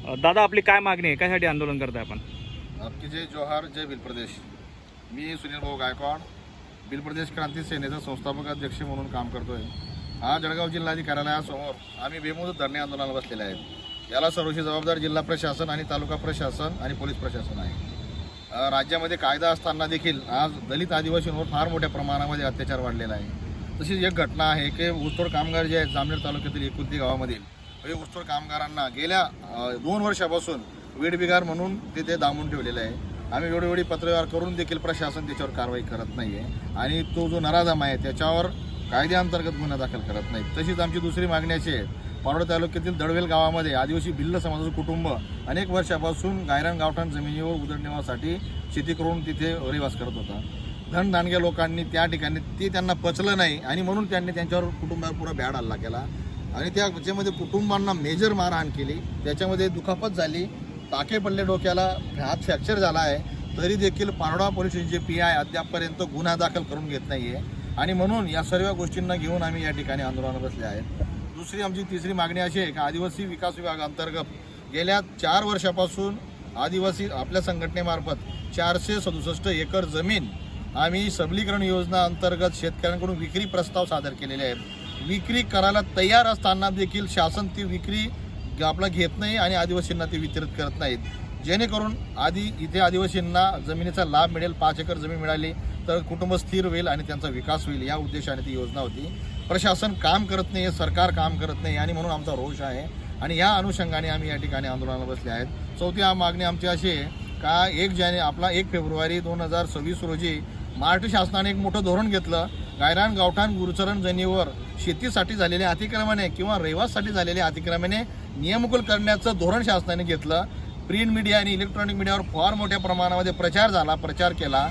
दादा आपली काय मागणी आहे, कशासाठी आंदोलन करताय आपण? आपकी जय जोहार, जय भिल प्रदेश. मी सुनील भाऊ गायकवाड, भिल प्रदेश क्रांती सेनेचा संस्थापक अध्यक्ष म्हणून काम करतोय. हा जळगाव जिल्हाधिकाऱ्यालयासमोर आम्ही बेमुदत धरणे आंदोलनाला बसलेले आहेत. याला सर्वस्वी जबाबदार जिल्हा प्रशासन आणि तालुका प्रशासन आणि पोलीस प्रशासन आहे. राज्यामध्ये कायदा असताना देखील आज दलित आदिवासींवर फार मोठ्या प्रमाणामध्ये अत्याचार वाढलेला आहे. तशीच एक घटना आहे की ऊसतोड कामगार जे आहेत जामनेर तालुक्यातील एकुलती गावामधील हे ऊसतोड कामगारांना गेल्या 2 वर्षापासून वेठबिगार म्हणून तिथे दामून ठेवलेलं आहे. आम्ही वेळोवेळी पत्रव्यवहार करून देखील प्रशासन त्याच्यावर कारवाई करत नाही आहे आणि तो जो नराधम आहे त्याच्यावर कायद्याअंतर्गत गुन्हा दाखल करत नाही. तशीच आमची दुसरी मागणी अशी आहे, पारोड तालुक्यातील दडवेल गावामध्ये आदिवासी भिल्ल समाजाचं कुटुंब अनेक वर्षापासून गायरान गावठाण जमिनीवर उदरनिर्वाहासाठी शेती करून तिथे रहिवास करत होता. धनदांडग्या लोकांनी त्या ठिकाणी ते त्यांना पचलं नाही आणि म्हणून त्यांनी त्यांच्यावर कुटुंबावर पुरा भ्याड हल्ला केला आणि त्याच्यामध्ये कुटुंबांना मेजर मारहाण केली. त्याच्यामध्ये दुखापत झाली, टाके पडले डोक्याला, हात फ्रॅक्चर झाला आहे. तरी देखील पारोडा पोलीस स्टेशनचे PI अद्यापपर्यंत गुन्हा दाखल करून घेत नाही आहे आणि म्हणून या सर्व गोष्टींना घेऊन आम्ही या ठिकाणी आंदोलनाला बसले आहेत. दुसरी आमची तिसरी मागणी अशी आहे की आदिवासी विकास विभागाअंतर्गत गेल्या 4 वर्षापासून आदिवासी आपल्या संघटनेमार्फत 467 एकर जमीन आम्ही सबलीकरण योजना अंतर्गत शेतकऱ्यांकडून विक्री प्रस्ताव सादर केलेले आहेत. विक्री करायला तयार असताना देखील शासन ती विक्री आपला घेत नाही आणि आदिवासींना ते वितरित करत नाहीत. जेणेकरून इथे आदिवासींना जमिनीचा लाभ मिळेल. 5 एकर जमीन मिळाली तर कुटुंब स्थिर होईल आणि त्यांचा विकास होईल, या उद्देशाने ती योजना होती. प्रशासन काम करत नाही, सरकार काम करत नाही आणि म्हणून आमचा रोष आहे आणि या अनुषंगाने आम्ही या ठिकाणी आंदोलनाला बसले आहेत. चौथी मागणी आमची अशी आहे का 1 फेब्रुवारी 2026 रोजी महाराष्ट्र शासनाने एक मोठं धोरण घेतलं. गायरान गावठाण गुरुचरण जमिनीवर शेतीसाठी झालेल्या अतिक्रमणे किंवा रहिवासासाठी झालेल्या अतिक्रमणे नियमकुल करण्याचं धोरण शासनाने घेतलं. प्रिंट मीडिया आणि इलेक्ट्रॉनिक मीडियावर फार मोठ्या प्रमाणामध्ये प्रचार केला,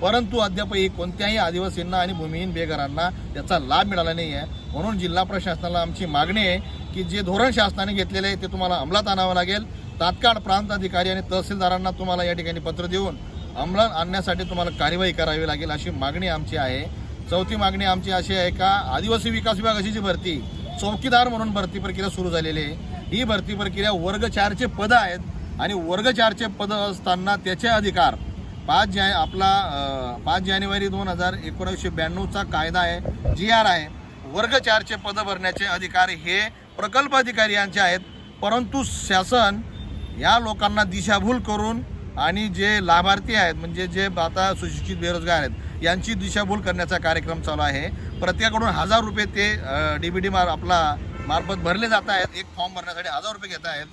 परंतु अद्यापही कोणत्याही आदिवासींना आणि भूमिहीन बेघरांना त्याचा लाभ मिळाला नाही आहे. म्हणून जिल्हा प्रशासनाला आमची मागणी आहे की जे धोरण शासनाने घेतलेले आहे ते तुम्हाला अंमलात आणावं लागेल. तात्काळ प्रांत अधिकारी आणि तहसीलदारांना तुम्हाला या ठिकाणी पत्र देऊन अंमलात आणण्यासाठी तुम्हाला कार्यवाही करावी लागेल, अशी मागणी आमची आहे. चौथी मागणी आमची अशी आहे का आदिवासी विकास विभागाची जी भरती चौकीदार म्हणून भरती प्रक्रिया सुरू झालेली आहे. ही भरती प्रक्रिया वर्ग 4चे पद आहेत आणि वर्ग 4चे पद असताना त्याचे अधिकार 5 जानेवारी 1992चा कायदा आहे, GR आहे. वर्ग 4चे पद भरण्याचे अधिकार हे प्रकल्प अधिकारी यांचे आहेत. परंतु शासन या लोकांना दिशाभूल करून आणि जे लाभार्थी आहेत म्हणजे जे आता सुशिक्षित बेरोजगार आहेत यांची दिशाभूल करण्याचा कार्यक्रम चालू आहे. प्रत्येकाकडून 1000 रुपये ते DBD मार्फत भरले जात आहेत. एक फॉर्म भरण्यासाठी 1000 रुपये घेत आहेत.